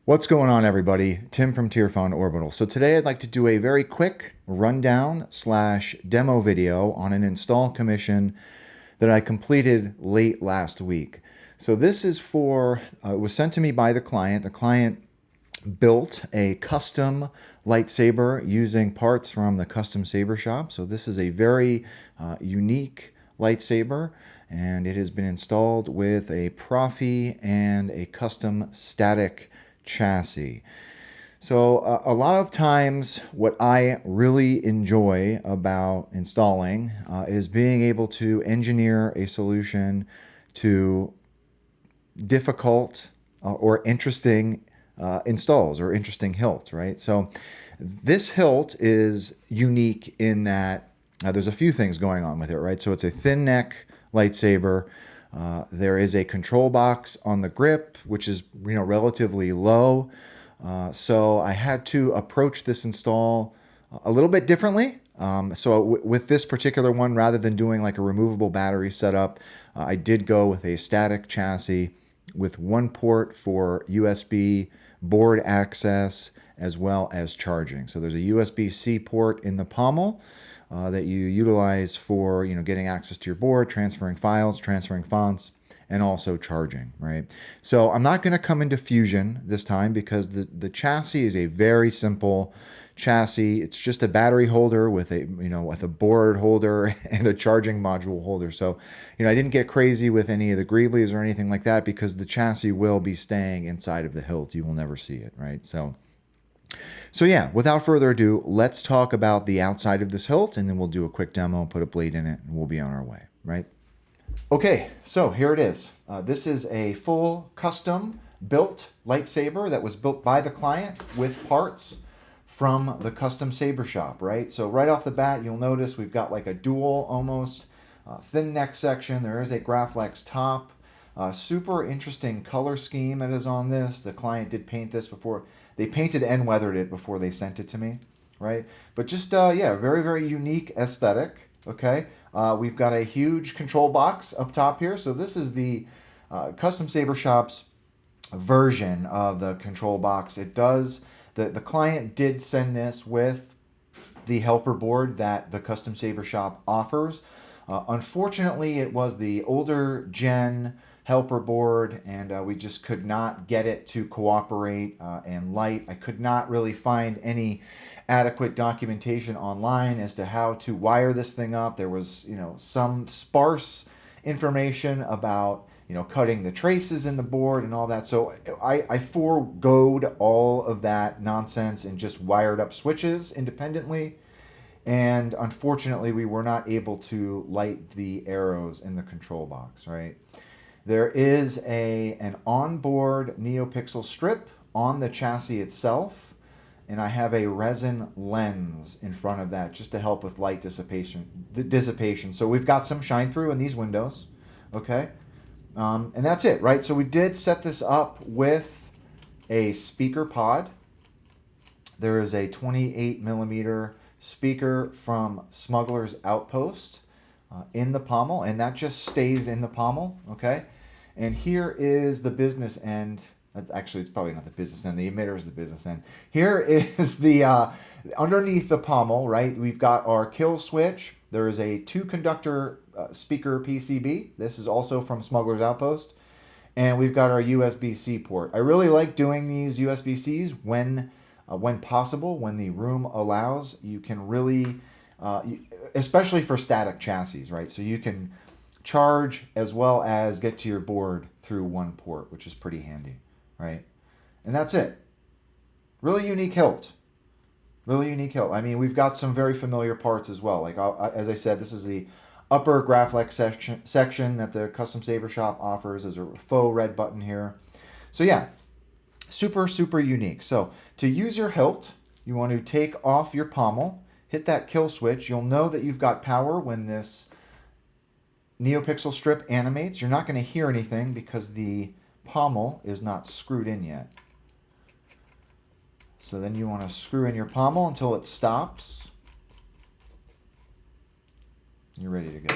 What's going on, everybody? Tim from Tierfon Orbital. So today I'd like to do a very quick rundown slash demo video on an install commission that I completed late last week. So this is for, it was sent to me by the client. The client built a custom lightsaber using parts from the custom saber shop. So this is a very unique lightsaber, and it has been installed with a Proffi and a custom static chassis. So a lot of times what I really enjoy about installing is being able to engineer a solution to difficult or interesting installs or interesting hilts, right? So this hilt is unique in that there's a few things going on with it, right? So it's a thin neck lightsaber. There is a control box on the grip, which is relatively low. So I had to approach this install a little bit differently. With this particular one, rather than doing like a removable battery setup, I did go with a static chassis with one port for USB board access as well as charging. So there's a USB-C port in the pommel that you utilize for getting access to your board, transferring files, transferring fonts, and also charging, right? So I'm not going to come into Fusion this time because the chassis is a very simple chassis. It's just a battery holder with a with a board holder and a charging module holder. So I didn't get crazy with any of the greeblies or anything like that because the chassis will be staying inside of the hilt. You will never see it, right? So yeah, without further ado, let's talk about the outside of this hilt, and then we'll do a quick demo, put a blade in it, and we'll be on our way, right? Okay, so here it is. This is a full custom built lightsaber that was built by the client with parts from the custom saber shop, right? So right off the bat, you'll notice we've got like a dual almost thin neck section. There is a Graflex top. Super interesting color scheme that is on this. The client did paint this before. They painted and weathered it before they sent it to me, right? But just, yeah, very, very unique aesthetic, okay? We've got a huge control box up top here. So this is the Custom Saber Shop's version of the control box. It does, the client did send this with the helper board that the Custom Saber Shop offers. Unfortunately, it was the older gen helper board, and we just could not get it to cooperate and light. I could not really find any adequate documentation online as to how to wire this thing up. There was, some sparse information about, cutting the traces in the board and all that. So I foregoed all of that nonsense and just wired up switches independently. And unfortunately, we were not able to light the arrows in the control box, right? There is an onboard NeoPixel strip on the chassis itself, and I have a resin lens in front of that just to help with light dissipation. So we've got some shine through in these windows, okay? And that's it, right? So we did set this up with a speaker pod. There is a 28 millimeter speaker from Smuggler's Outpost in the pommel, and that just stays in the pommel, okay? And here is the business end. Actually, it's probably not the business end. The emitter is the business end. Here is the, underneath the pommel, right? We've got our kill switch. There is a 2-conductor speaker PCB. This is also from Smuggler's Outpost. And we've got our USB-C port. I really like doing these USB-Cs when possible, when the room allows. You can really, especially for static chassis, right? So you can charge as well as get to your board through one port, which is pretty handy, right? And that's it. Really unique hilt. Really unique hilt. I mean, we've got some very familiar parts as well. Like, as I said, this is the upper Graflex section that the Custom Saber Shop offers. There's a faux red button here. So yeah, super, super unique. So to use your hilt, you want to take off your pommel, hit that kill switch. You'll know that you've got power when this NeoPixel strip animates. You're not going to hear anything because the pommel is not screwed in yet. So then you want to screw in your pommel until it stops. You're ready to go.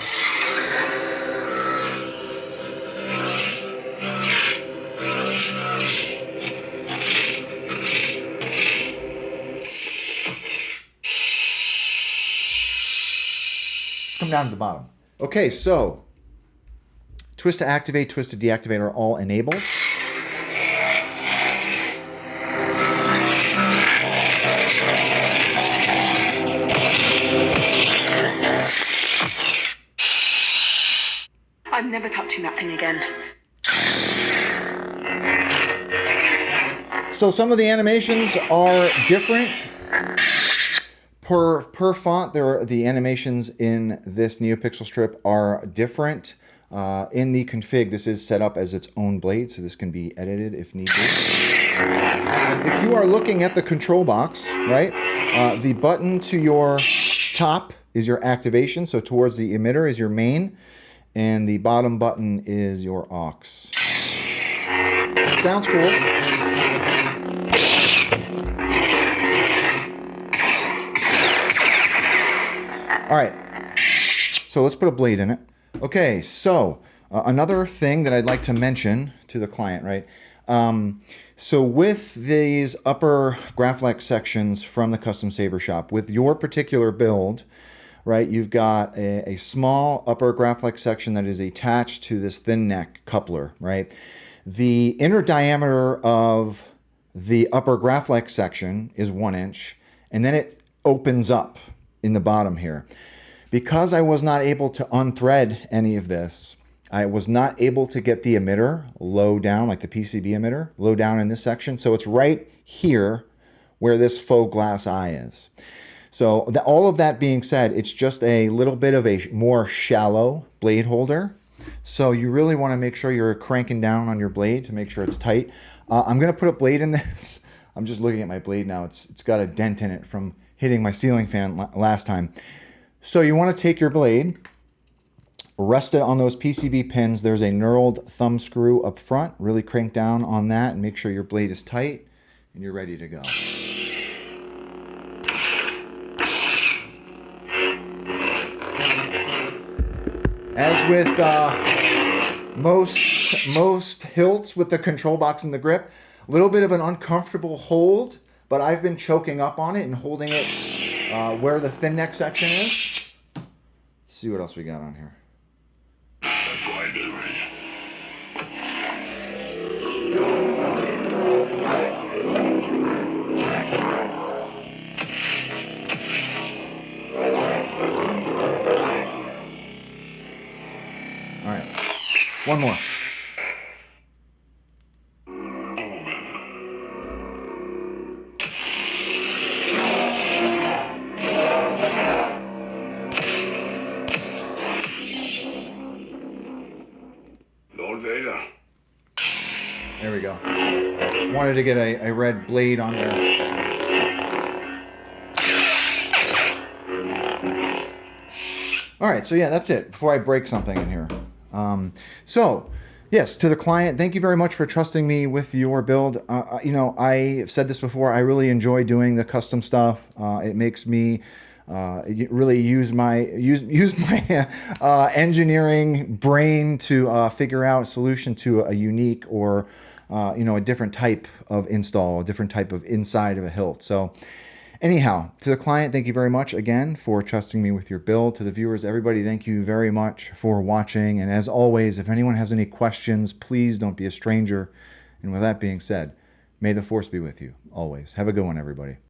down to the bottom. Okay, so twist to activate, twist to deactivate are all enabled. I'm never touching that thing again. So some of the animations are different. Per font, the animations in this NeoPixel strip are different. In the config, this is set up as its own blade, so this can be edited if need be. If you are looking at the control box, right, the button to your top is your activation, so towards the emitter is your main, and the bottom button is your aux. Sounds cool. All right, so let's put a blade in it. Okay, so another thing that I'd like to mention to the client, right? So with these upper Graflex sections from the Custom Saber Shop, with your particular build, right, you've got a small upper Graflex section that is attached to this thin neck coupler, right? The inner diameter of the upper Graflex section is 1 inch, and then it opens up in the bottom here. Because I was not able to unthread any of this, I was not able to get the emitter low down, like the PCB emitter, low down in this section. So it's right here where this faux glass eye is. So all of that being said, it's just a little bit of a more shallow blade holder. So you really want to make sure you're cranking down on your blade to make sure it's tight. I'm going to put a blade in this. I'm just looking at my blade now. It's got a dent in it from hitting my ceiling fan last time. So you want to take your blade, rest it on those PCB pins. There's a knurled thumb screw up front. Really crank down on that and make sure your blade is tight and you're ready to go. As with most hilts with the control box and the grip, a little bit of an uncomfortable hold, but I've been choking up on it and holding it where the thin neck section is. Let's see what else we got on here. All right, one more. There we go. Wanted to get a red blade on there. All right, so yeah, that's it. Before I break something in here. So, yes, to the client, thank you very much for trusting me with your build. You know, I've said this before, I really enjoy doing the custom stuff. It makes me really use my engineering brain to figure out a solution to a unique or you know, a different type of install, a different type of inside of a hilt. So anyhow, to the client, thank you very much again for trusting me with your build. To the viewers, everybody, thank you very much for watching. And as always, if anyone has any questions, please don't be a stranger. And with that being said, may the force be with you always. Have a good one, everybody.